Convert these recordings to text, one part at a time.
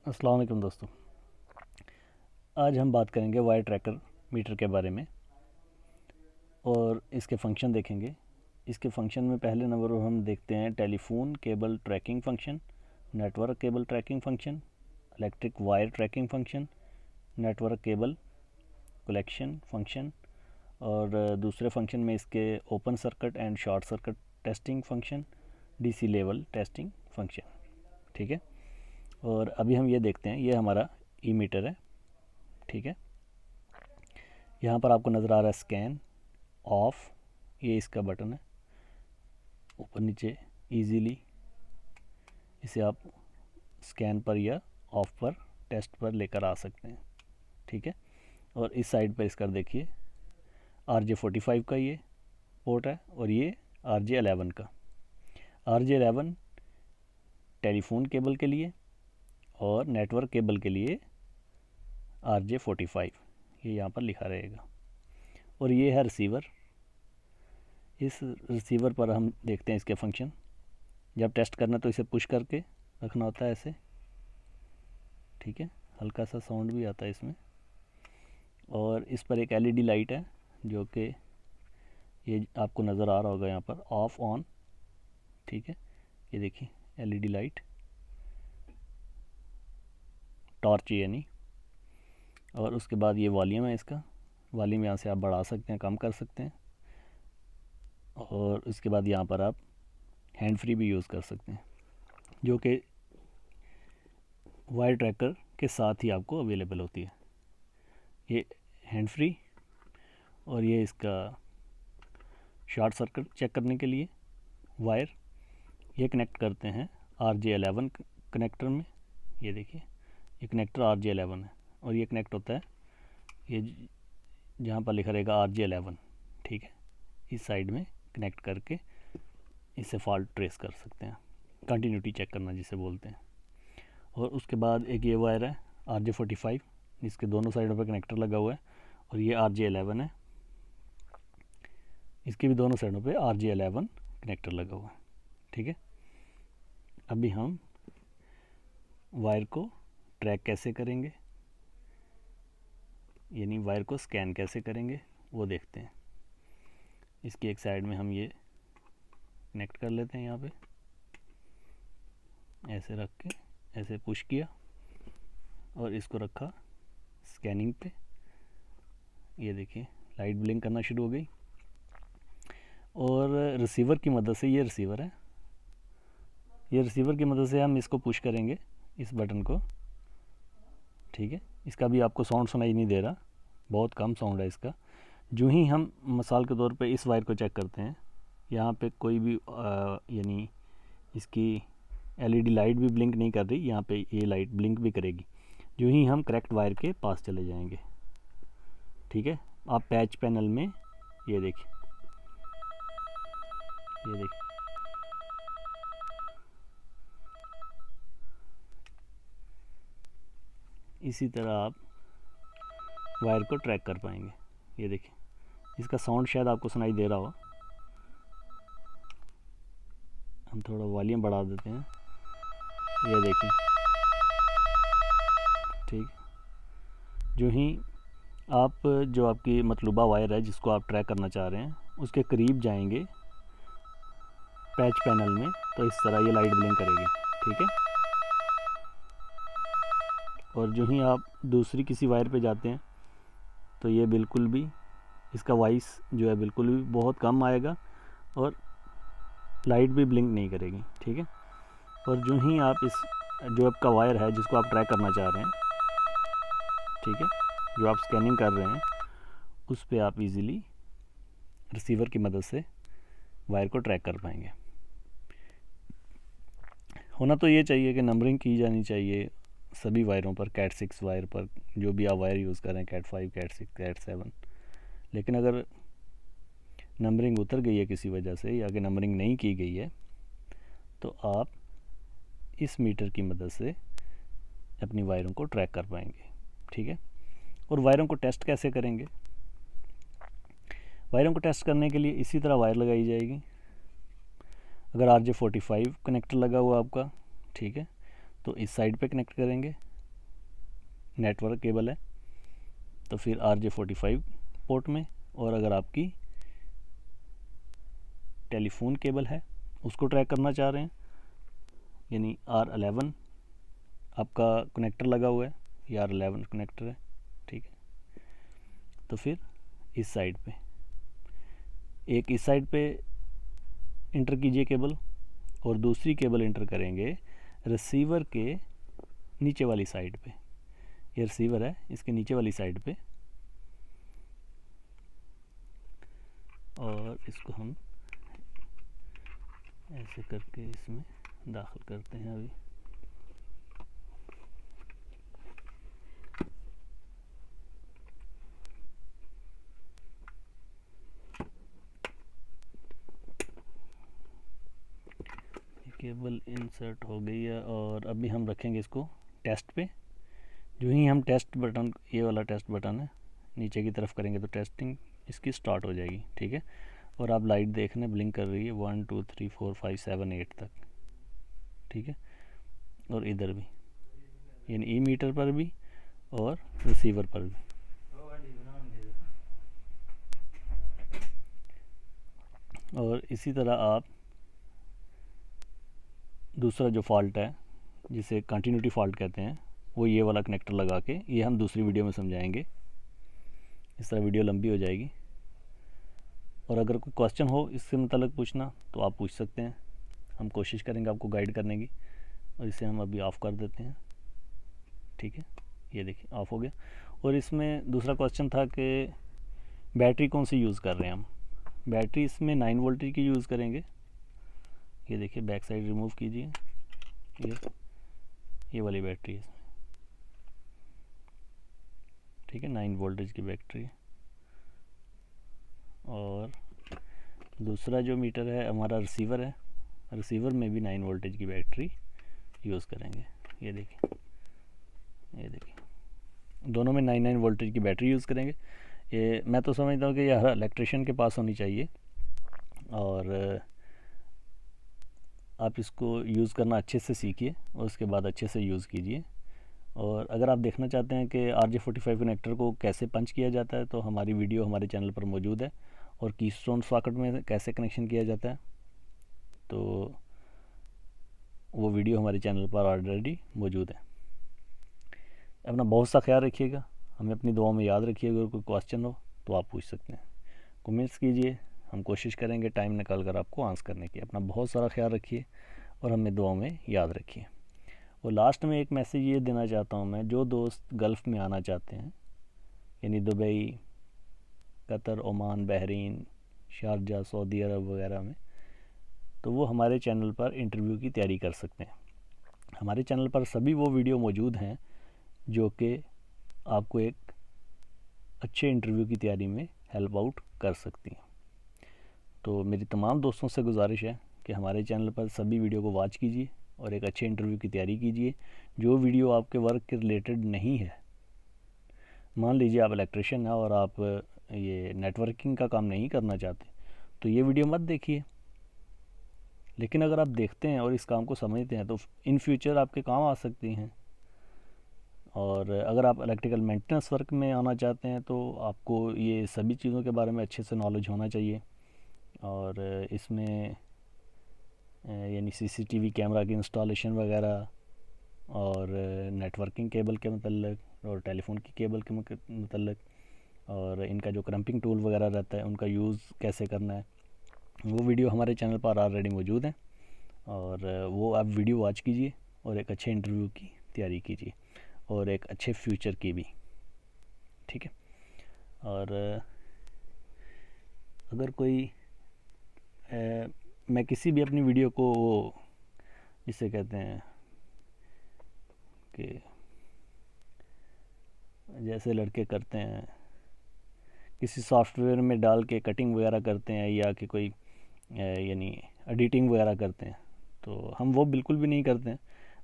अस्सलाम वालेकुम दोस्तों। आज हम बात करेंगे वायर ट्रैकर मीटर के बारे में और इसके फंक्शन देखेंगे। इसके फंक्शन में पहले नंबर पर हम देखते हैं telephone cable tracking function, network cable tracking function, electric wire tracking function, network cable collection function और दूसरे फंक्शन में इसके open circuit and short circuit testing function, DC level testing function. ठीक है, और अभी हम ये देखते हैं, ये हमारा ई मीटर है। ठीक है, यहाँ पर आपको नज़र आ रहा है स्कैन ऑफ, ये इसका बटन है, ऊपर नीचे इजीली इसे आप स्कैन पर या ऑफ पर टेस्ट पर लेकर आ सकते हैं। ठीक है, और इस साइड पर इसका देखिए RJ45 का ये पोर्ट है और ये RJ11 का। RJ11 टेलीफोन केबल के लिए और नेटवर्क केबल के लिए RJ45 ये यहाँ पर लिखा रहेगा। और ये है रिसीवर। इस रिसीवर पर हम देखते हैं इसके फंक्शन। जब टेस्ट करना तो इसे पुश करके रखना होता है ऐसे। ठीक है, हल्का सा साउंड भी आता है इसमें। और इस पर एक LED लाइट है जो कि ये आपको नज़र आ रहा होगा यहाँ पर, ऑफ ऑन। ठीक है, ये देखिए LED लाइट, टॉर्च यानी। और उसके बाद ये वॉल्यूम है इसका। वॉल्यूम यहाँ से आप बढ़ा सकते हैं, कम कर सकते हैं। और उसके बाद यहाँ पर आप हैंड फ्री भी यूज़ कर सकते हैं, जो कि वायर ट्रैकर के साथ ही आपको अवेलेबल होती है। ये हैंड फ्री और ये इसका शॉर्ट सर्किट चेक करने के लिए वायर, ये कनेक्ट करते हैं RJ11 कनेक्टर में। ये देखिए ये कनेक्टर RJ11 है और ये कनेक्ट होता है ये जहाँ पर लिखा रहेगा RJ11। ठीक है, इस साइड में कनेक्ट करके इससे फॉल्ट ट्रेस कर सकते हैं, कंटिन्यूटी चेक करना जिसे बोलते हैं। और उसके बाद एक ये वायर है RJ45, इसके दोनों साइडों पर कनेक्टर लगा हुआ है। और ये RJ11 है, इसके भी दोनों साइडों पे RJ11 कनेक्टर लगा हुआ है। ठीक है, अभी हम वायर को ट्रैक कैसे करेंगे, यानी वायर को स्कैन कैसे करेंगे वो देखते हैं। इसकी एक साइड में हम ये कनेक्ट कर लेते हैं, यहाँ पे ऐसे रख के ऐसे पुश किया और इसको रखा स्कैनिंग पे। ये देखिए लाइट ब्लिंक करना शुरू हो गई। और रिसीवर की मदद से, ये रिसीवर है, ये रिसीवर की मदद से हम इसको पुश करेंगे, इस बटन को। ठीक है, इसका भी आपको साउंड सुनाई नहीं दे रहा, बहुत कम साउंड है इसका। जो ही हम मिसाल के तौर पे इस वायर को चेक करते हैं, यहाँ पे कोई भी यानी इसकी LED लाइट भी ब्लिंक नहीं कर रही, यहाँ पे ये लाइट ब्लिंक भी करेगी जो ही हम करेक्ट वायर के पास चले जाएंगे। ठीक है, आप पैच पैनल में ये देखिए, ये देखिए इसी तरह आप वायर को ट्रैक कर पाएंगे। ये देखिए इसका साउंड शायद आपको सुनाई दे रहा हो, हम थोड़ा वॉल्यूम बढ़ा देते हैं। ये देखिए, ठीक, जो ही आप जो आपकी मतलूबा वायर है जिसको आप ट्रैक करना चाह रहे हैं उसके करीब जाएंगे पैच पैनल में, तो इस तरह ये लाइट ब्लिंक करेगी। ठीक है, और जो ही आप दूसरी किसी वायर पे जाते हैं तो ये बिल्कुल भी इसका वॉइस जो है बिल्कुल भी बहुत कम आएगा और लाइट भी ब्लिंक नहीं करेगी। ठीक है, और जो ही आप इस जो आपका वायर है जिसको आप ट्रैक करना चाह रहे हैं, ठीक है, जो आप स्कैनिंग कर रहे हैं, उस पे आप इजीली रिसीवर की मदद से वायर को ट्रैक कर पाएंगे। होना तो ये चाहिए कि नंबरिंग की जानी चाहिए सभी वायरों पर, कैट 6 वायर पर, जो भी आप वायर यूज़ कर रहे हैं, कैट 5, कैट 6, कैट 7। लेकिन अगर नंबरिंग उतर गई है किसी वजह से या कि नंबरिंग नहीं की गई है तो आप इस मीटर की मदद से अपनी वायरों को ट्रैक कर पाएंगे। ठीक है, और वायरों को टेस्ट कैसे करेंगे? वायरों को टेस्ट करने के लिए इसी तरह वायर लगाई जाएगी। अगर RJ45 कनेक्टर लगा हुआ आपका, ठीक है, तो इस साइड पे कनेक्ट करेंगे नेटवर्क केबल है तो फिर RJ45 पोर्ट में, और अगर आपकी टेलीफोन केबल है उसको ट्रैक करना चाह रहे हैं यानी R11 आपका कनेक्टर लगा हुआ है, ये R11 कनेक्टर है, ठीक है। तो फिर इस साइड पे एक इस साइड पे इंटर कीजिए केबल, और दूसरी केबल इंटर करेंगे रिसीवर के नीचे वाली साइड पे। ये रिसीवर है, इसके नीचे वाली साइड पे, और इसको हम ऐसे करके इसमें दाखिल करते हैं। अभी केबल इंसर्ट हो गई है, और अभी हम रखेंगे इसको टेस्ट पे। जो ही हम टेस्ट बटन, ये वाला टेस्ट बटन है, नीचे की तरफ करेंगे तो टेस्टिंग इसकी स्टार्ट हो जाएगी, ठीक है। और आप लाइट देखने ब्लिंक कर रही है 1 2 3 4 5 7 8 तक, ठीक है। और इधर भी यानी ई मीटर पर भी और रिसीवर पर भी। और इसी तरह आप दूसरा जो फॉल्ट है जिसे कंटिन्यूटी फॉल्ट कहते हैं, वो ये वाला कनेक्टर लगा के, ये हम दूसरी वीडियो में समझाएंगे, इस तरह वीडियो लंबी हो जाएगी। और अगर कोई क्वेश्चन हो इससे मतलब पूछना तो आप पूछ सकते हैं, हम कोशिश करेंगे आपको गाइड करने की। और इसे हम अभी ऑफ़ कर देते हैं, ठीक है। ये देखिए ऑफ़ हो गया। और इसमें दूसरा क्वेश्चन था कि बैटरी कौन सी यूज़ कर रहे हैं हम। बैटरी इसमें 9 वोल्टेज की यूज़ करेंगे। ये देखिए बैक साइड रिमूव कीजिए, ये वाली बैटरी है इसमें, ठीक है, 9 वोल्टेज की बैटरी। और दूसरा जो मीटर है हमारा रिसीवर है, रिसीवर में भी 9 वोल्टेज की बैटरी यूज़ करेंगे। ये देखिए, ये देखिए दोनों में 9 वोल्टेज की बैटरी यूज़ करेंगे। ये मैं तो समझता हूँ कि ये हर इलेक्ट्रिशियन के पास होनी चाहिए, और आप इसको यूज़ करना अच्छे से सीखिए और उसके बाद अच्छे से यूज़ कीजिए। और अगर आप देखना चाहते हैं कि RJ45 कनेक्टर को कैसे पंच किया जाता है तो हमारी वीडियो हमारे चैनल पर मौजूद है, और कीस्टोन सॉकेट में कैसे कनेक्शन किया जाता है तो वो वीडियो हमारे चैनल पर ऑलरेडी मौजूद है। अपना बहुत सा ख्याल रखिएगा, हमें अपनी दुआ में याद रखिएगा। अगर कोई क्वेश्चन हो तो आप पूछ सकते हैं, कमेंट्स कीजिए, हम कोशिश करेंगे टाइम निकाल कर आपको आंसर करने की। अपना बहुत सारा ख्याल रखिए और हमें दुआ में याद रखिए। और लास्ट में एक मैसेज ये देना चाहता हूँ मैं, जो दोस्त गल्फ़ में आना चाहते हैं यानी Dubai, Qatar, Oman, Bahrain, Sharjah, Saudi Arab वगैरह में, तो वो हमारे चैनल पर इंटरव्यू की तैयारी कर सकते हैं। हमारे चैनल पर सभी वो वीडियो मौजूद हैं जो कि आपको एक अच्छे इंटरव्यू की तैयारी में हेल्प आउट कर सकती हैं। तो मेरी तमाम दोस्तों से गुजारिश है कि हमारे चैनल पर सभी वीडियो को वॉच कीजिए और एक अच्छे इंटरव्यू की तैयारी कीजिए। जो वीडियो आपके वर्क के रिलेटेड नहीं है, मान लीजिए आप इलेक्ट्रिशियन हैं और आप ये नेटवर्किंग का काम नहीं करना चाहते, तो ये वीडियो मत देखिए। लेकिन अगर आप देखते हैं और इस काम को समझते हैं तो इन फ्यूचर आपके काम आ सकती हैं। और अगर आप इलेक्ट्रिकल मेंटेनेंस वर्क में आना चाहते हैं तो आपको ये सभी चीज़ों के बारे में अच्छे से नॉलेज होना चाहिए। और इसमें यानी CCTV कैमरा की इंस्टॉलेशन वगैरह, और नेटवर्किंग केबल के मतलब और टेलीफोन की केबल के मतलब, और इनका जो क्रम्पिंग टूल वगैरह रहता है उनका यूज़ कैसे करना है, वो वीडियो हमारे चैनल पर ऑलरेडी मौजूद है। और वो आप वीडियो वॉच कीजिए और एक अच्छे इंटरव्यू की तैयारी कीजिए और एक अच्छे फ्यूचर की भी, ठीक है। और अगर कोई मैं किसी भी अपनी वीडियो को वो जिसे कहते हैं कि जैसे लड़के करते हैं किसी सॉफ्टवेयर में डाल के कटिंग वगैरह करते हैं या कि कोई यानी एडिटिंग वगैरह करते हैं, तो हम वो बिल्कुल भी नहीं करते हैं।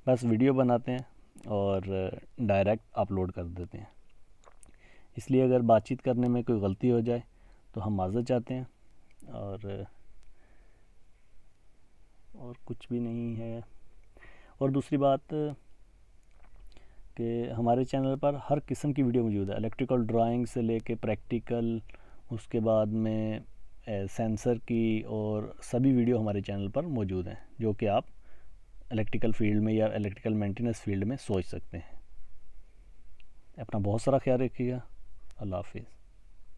बस वीडियो बनाते हैं और डायरेक्ट अपलोड कर देते हैं। इसलिए अगर बातचीत करने में कोई गलती हो जाए तो हम माज़रत चाहते हैं, और कुछ भी नहीं है। और दूसरी बात कि हमारे चैनल पर हर किस्म की वीडियो मौजूद है, इलेक्ट्रिकल ड्राइंग से लेके प्रैक्टिकल, उसके बाद में सेंसर की, और सभी वीडियो हमारे चैनल पर मौजूद हैं जो कि आप इलेक्ट्रिकल फील्ड में या इलेक्ट्रिकल मेंटेनेंस फील्ड में सोच सकते हैं। अपना बहुत सारा ख्याल रखिएगा। अल्लाह हाफिज़।